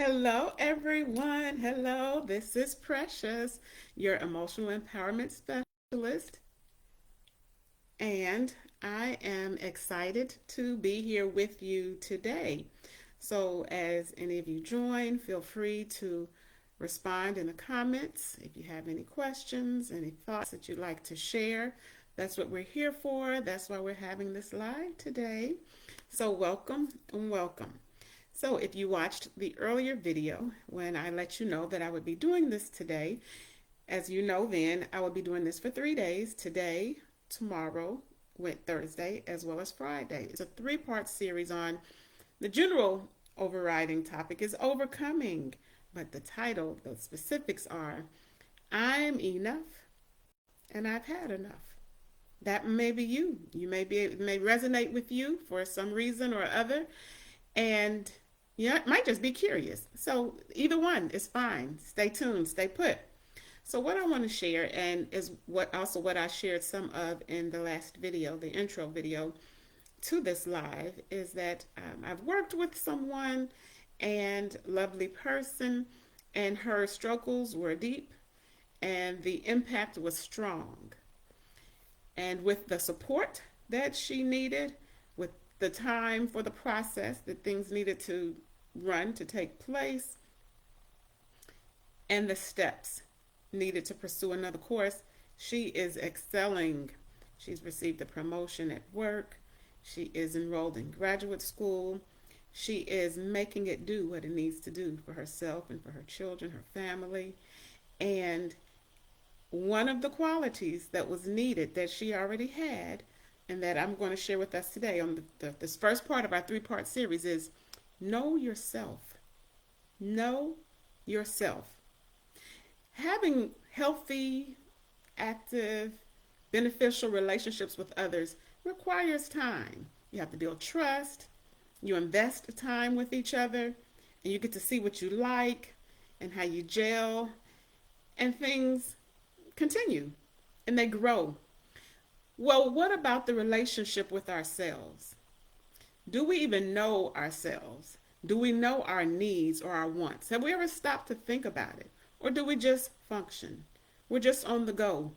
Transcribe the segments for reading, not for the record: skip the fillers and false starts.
Hello, everyone. Hello, this is Precious, your emotional empowerment specialist, and I am excited to be here with you today. So, as any of you join, feel free to respond in the comments if you have any questions, any thoughts that you'd like to share. That's what we're here for. That's why we're having this live today. So, welcome and welcome. So if you watched the earlier video when I let you know that I would be doing this today, as you know then, I will be doing this for 3 days, today, tomorrow, with Thursday, as well as Friday. It's a three-part series on the general overriding topic is overcoming, but the title, the specifics are I'm enough and I've had enough. That may be you. It may resonate with you for some reason or other. And yeah, it might just be curious. So either one is fine. Stay tuned, stay put. So what I want to share, and is what I shared some of in the last video, the intro video to this live, is that I've worked with someone and lovely person, and her struggles were deep, and the impact was strong. And with the support that she needed, with the time for the process that things needed to run to take place, and the steps needed to pursue another course, she is excelling. She's received a promotion at work. She is enrolled in graduate school. She is making it do what it needs to do for herself and for her children, her family. And one of the qualities that was needed that she already had and that I'm going to share with us today on this first part of our three-part series is know yourself. Know yourself. Having healthy, active, beneficial relationships with others requires time. You have to build trust. You invest time with each other, and you get to see what you like and how you gel, and things continue and they grow. Well, what about the relationship with ourselves? Do we even know ourselves? Do we know our needs or our wants? Have we ever stopped to think about it? Or do we just function? We're just on the go.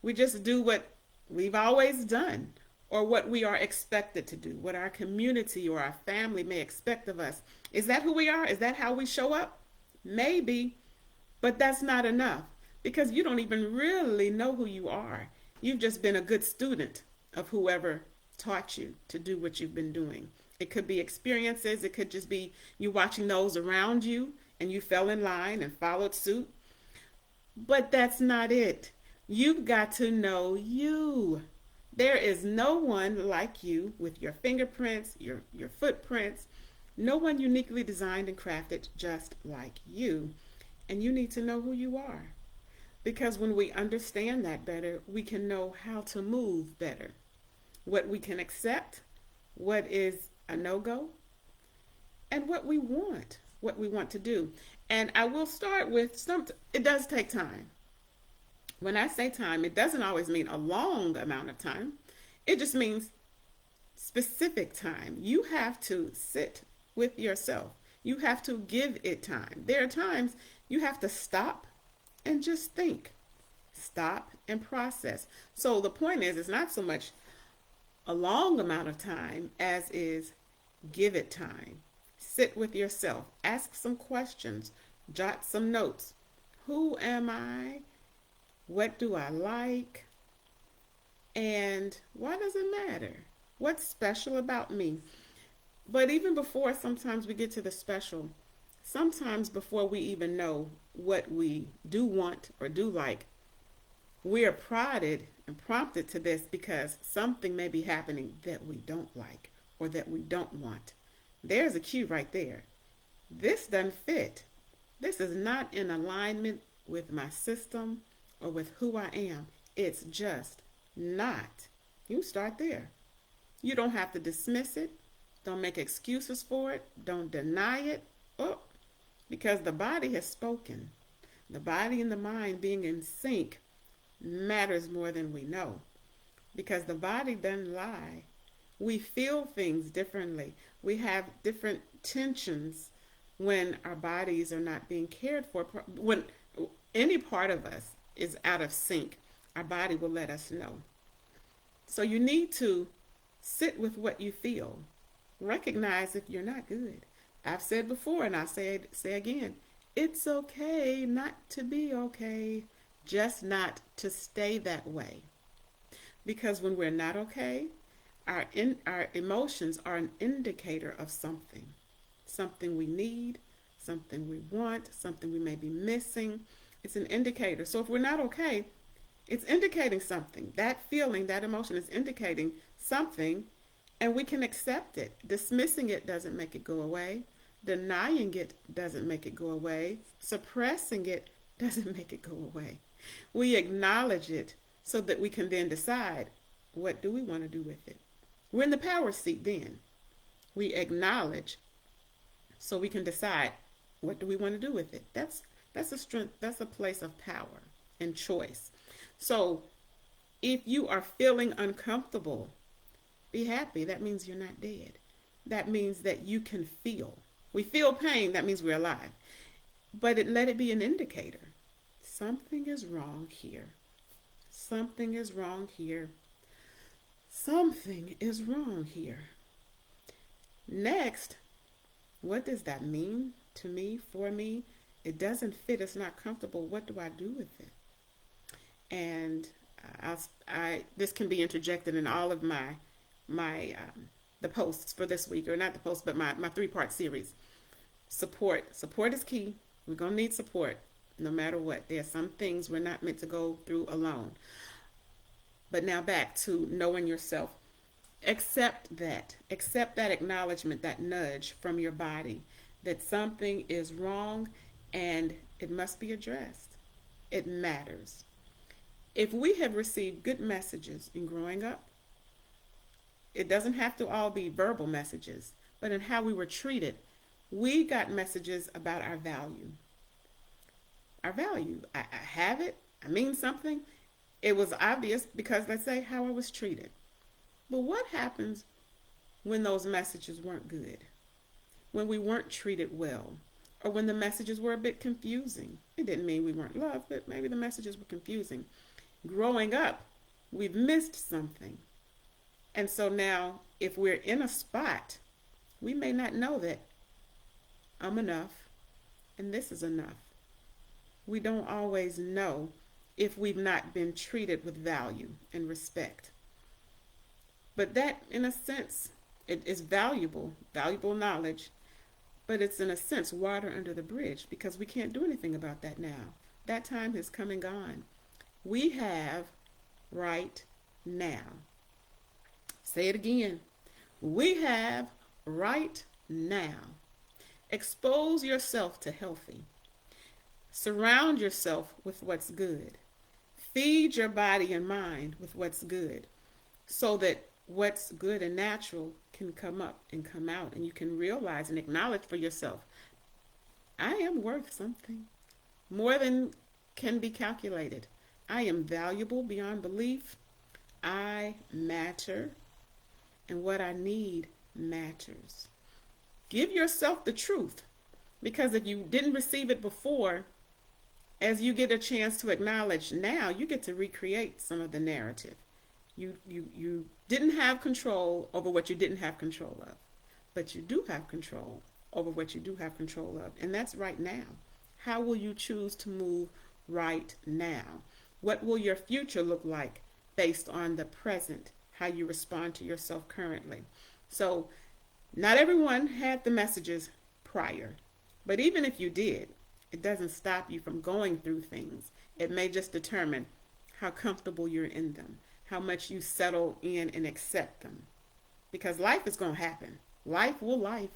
We just do what we've always done or what we are expected to do, what our community or our family may expect of us. Is that who we are? Is that how we show up? Maybe, but that's not enough because you don't even really know who you are. You've just been a good student of whoever taught you to do what you've been doing. It could be experiences, it could just be you watching those around you and you fell in line and followed suit. But that's not it. You've got to know you. There is no one like you with your fingerprints, your footprints, no one uniquely designed and crafted just like you. And you need to know who you are. Because when we understand that better, we can know how to move better. What we can accept, what is a no-go, and what we want to do. And I will start with it does take time. When I say time, it doesn't always mean a long amount of time. It just means specific time. You have to sit with yourself. You have to give it time. There are times you have to stop and just think. Stop and process. So the point is, it's not so much a long amount of time as is give it time. Sit with yourself. Ask some questions. Jot some notes. Who am I? What do I like? And why does it matter? What's special about me? But even before sometimes we get to the special, sometimes before we even know what we do want or do like, we are prodded and prompted to this because something may be happening that we don't like or that we don't want. There's a cue right there. This doesn't fit. This is not in alignment with my system or with who I am. It's just not. You start there. You don't have to dismiss it. Don't make excuses for it. Don't deny it. Oh, because the body has spoken. The body and the mind being in sync matters more than we know because the body doesn't lie. We feel things differently. We have different tensions when our bodies are not being cared for, when any part of us is out of sync, our body will let us know. So you need to sit with what you feel. Recognize if you're not good. I've said before and I'll say again, it's okay not to be okay, just not to stay that way. Because when we're not okay, our emotions are an indicator of something. Something we need, something we want, something we may be missing. It's an indicator. So if we're not okay, it's indicating something. That feeling, that emotion is indicating something, and we can accept it. Dismissing it doesn't make it go away. Denying it doesn't make it go away. Suppressing it doesn't make it go away. We acknowledge it so that we can then decide, what do we want to do with it? We're in the power seat then. We acknowledge so we can decide, what do we want to do with it? That's a strength, that's a place of power and choice. So if you are feeling uncomfortable, be happy. That means you're not dead. That means that you can feel. We feel pain, that means we're alive. But let it be an indicator. Something is wrong here. Something is wrong here. Something is wrong here. Next, what does that mean to me, for me? It doesn't fit. It's not comfortable. What do I do with it? And this can be interjected in all of my the posts for this week, or not the posts, but my 3-part series. Support is key. We're gonna need support no matter what. There are some things we're not meant to go through alone. But now back to knowing yourself. Accept that acknowledgement, that nudge from your body that something is wrong and it must be addressed. It matters. If we have received good messages in growing up, it doesn't have to all be verbal messages, but in how we were treated, we got messages about our value. Our value. I have it. I mean something. It was obvious because, let's say, how I was treated. But what happens when those messages weren't good? When we weren't treated well? Or when the messages were a bit confusing? It didn't mean we weren't loved, but maybe the messages were confusing. Growing up, we've missed something. And so now, if we're in a spot, we may not know that I'm enough and this is enough. We don't always know if we've not been treated with value and respect. But that, in a sense, it is valuable knowledge, but it's, in a sense, water under the bridge because we can't do anything about that now. That time has come and gone. We have right now. Say it again. We have right now. Expose yourself to healthy. Surround yourself with what's good. Feed your body and mind with what's good so that what's good and natural can come up and come out, and you can realize and acknowledge for yourself, I am worth something more than can be calculated. I am valuable beyond belief. I matter, and what I need matters. Give yourself the truth, because if you didn't receive it before, as you get a chance to acknowledge now, you get to recreate some of the narrative. You didn't have control over what you didn't have control of, but you do have control over what you do have control of, and that's right now. How will you choose to move right now? What will your future look like based on the present, how you respond to yourself currently? So not everyone had the messages prior, but even if you did, it doesn't stop you from going through things. It may just determine how comfortable you're in them, how much you settle in and accept them. Because life is going to happen. Life will life.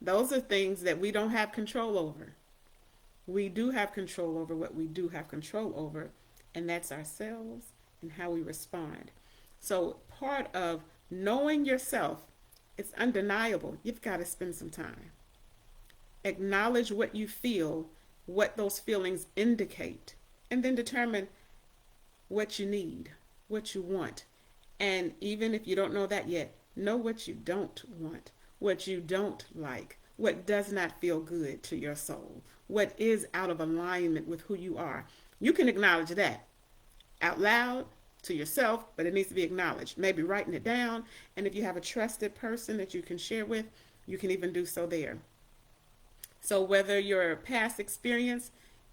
Those are things that we don't have control over. We do have control over what we do have control over, and that's ourselves and how we respond. So part of knowing yourself, it's undeniable. You've got to spend some time. Acknowledge what you feel, what those feelings indicate, and then determine what you need, what you want. And even if you don't know that yet, know what you don't want, what you don't like, what does not feel good to your soul, what is out of alignment with who you are. You can acknowledge that out loud to yourself, but it needs to be acknowledged. Maybe writing it down, and if you have a trusted person that you can share with, you can even do so there. So whether your past experience,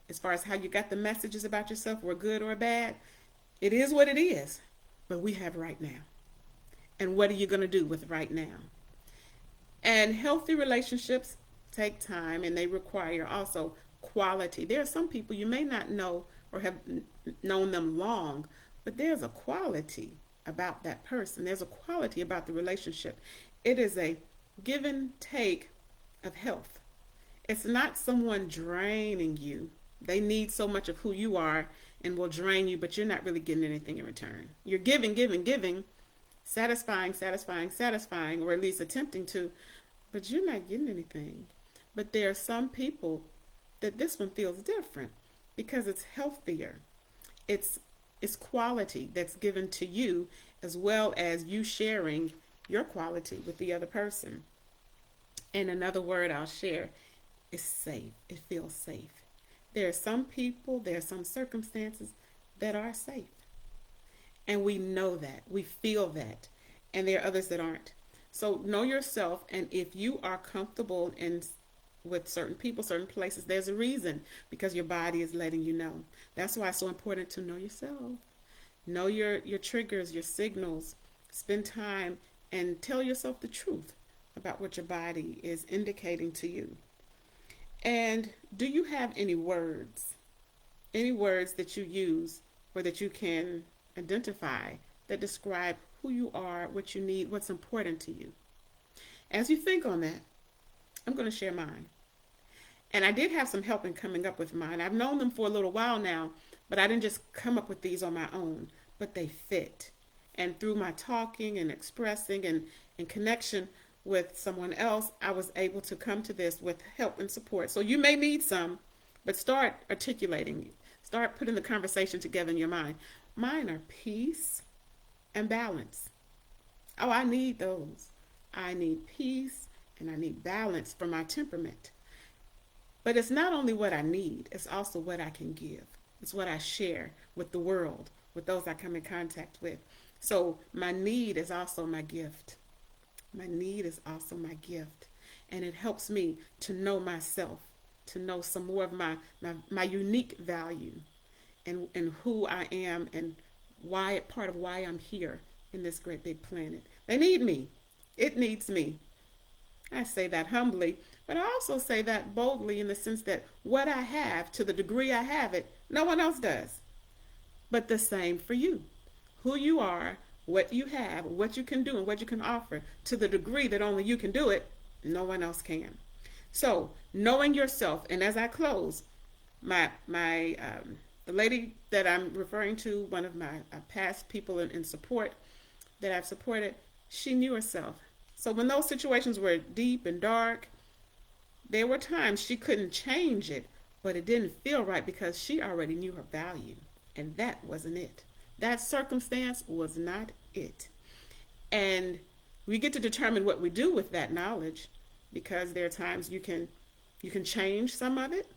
as far as how you got the messages about yourself, were good or bad, it is what it is. But we have right now. And what are you going to do with right now? And healthy relationships take time, and they require also quality. There are some people you may not know or have known them long, but there's a quality about that person. There's a quality about the relationship. It is a give and take of health. It's not someone draining you. They need so much of who you are and will drain you, but you're not really getting anything in return. You're giving, giving, giving, satisfying, satisfying, satisfying, or at least attempting to, but you're not getting anything. But there are some people that this one feels different because it's healthier. It's it's quality that's given to you as well as you sharing your quality with the other person. And another word I'll share is safe. It feels safe. There are some people, there are some circumstances that are safe. And we know that. We feel that. And there are others that aren't. So know yourself, and if you are comfortable in with certain people, certain places, there's a reason because your body is letting you know. That's why it's so important to know yourself. Know your triggers, your signals. Spend time and tell yourself the truth about what your body is indicating to you. And do you have any words? Any words that you use or that you can identify that describe who you are, what you need, what's important to you? As you think on that, I'm going to share mine. And I did have some help in coming up with mine. I've known them for a little while now, but I didn't just come up with these on my own, but they fit. And through my talking and expressing and in connection with someone else, I was able to come to this with help and support. So you may need some, but start articulating. Start putting the conversation together in your mind. Mine are peace and balance. Oh, I need those. I need peace and I need balance for my temperament. But it's not only what I need, it's also what I can give. It's what I share with the world, with those I come in contact with. So my need is also my gift. My need is also my gift. And it helps me to know myself, to know some more of my unique value and who I am and why part of why I'm here in this great big planet. They need me. It needs me. I say that humbly, but I also say that boldly in the sense that what I have, to the degree I have it, no one else does. But the same for you. Who you are, what you have, what you can do, and what you can offer, to the degree that only you can do it, no one else can. So, knowing yourself, and as I close, the lady that I'm referring to, one of my past people in support that I've supported, she knew herself. So when those situations were deep and dark, there were times she couldn't change it, but it didn't feel right because she already knew her value. And that wasn't it. That circumstance was not it. And we get to determine what we do with that knowledge because there are times you can change some of it.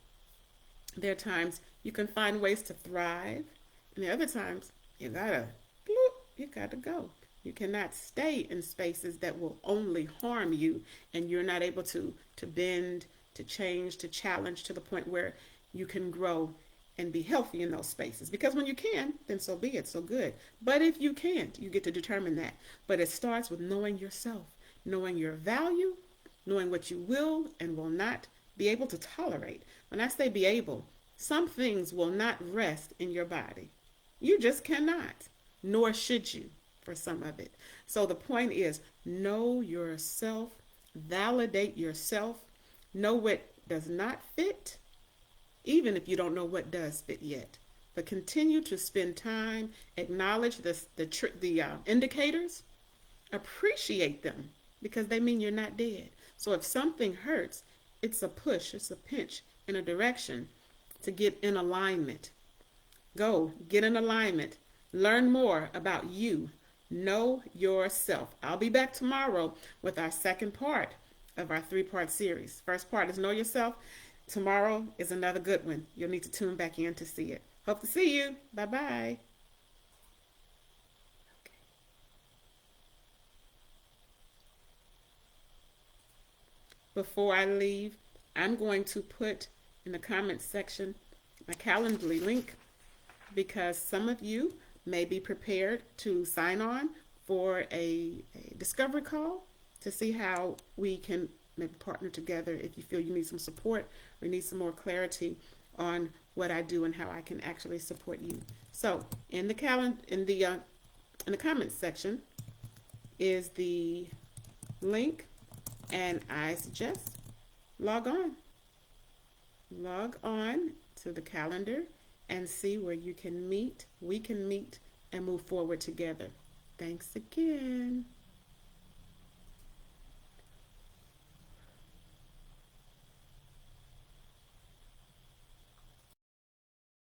There are times you can find ways to thrive. And there are other times you gotta go. You cannot stay in spaces that will only harm you and you're not able to bend, to change, to challenge to the point where you can grow and be healthy in those spaces. Because when you can, then so be it, so good. But if you can't, you get to determine that. But it starts with knowing yourself, knowing your value, knowing what you will and will not be able to tolerate. When I say be able, some things will not rest in your body. You just cannot, nor should you for some of it. So the point is, know yourself, validate yourself, know what does not fit, even if you don't know what does fit yet. But continue to spend time, acknowledge the indicators, appreciate them because they mean you're not dead. So if something hurts, it's a push, it's a pinch in a direction to get in alignment. Go, get in alignment. Learn more about you. Know yourself. I'll be back tomorrow with our second part of our three-part series. First part is Know Yourself. Tomorrow is another good one. You'll need to tune back in to see it. Hope to see you. Bye bye. Before I leave, I'm going to put in the comments section my Calendly link because some of you may be prepared to sign on for a discovery call to see how we can maybe partner together if you feel you need some support or need some more clarity on what I do and how I can actually support you. So in the comments section is the link, and I suggest log on. Log on to the calendar and see where you can meet, we can meet, and move forward together. Thanks again.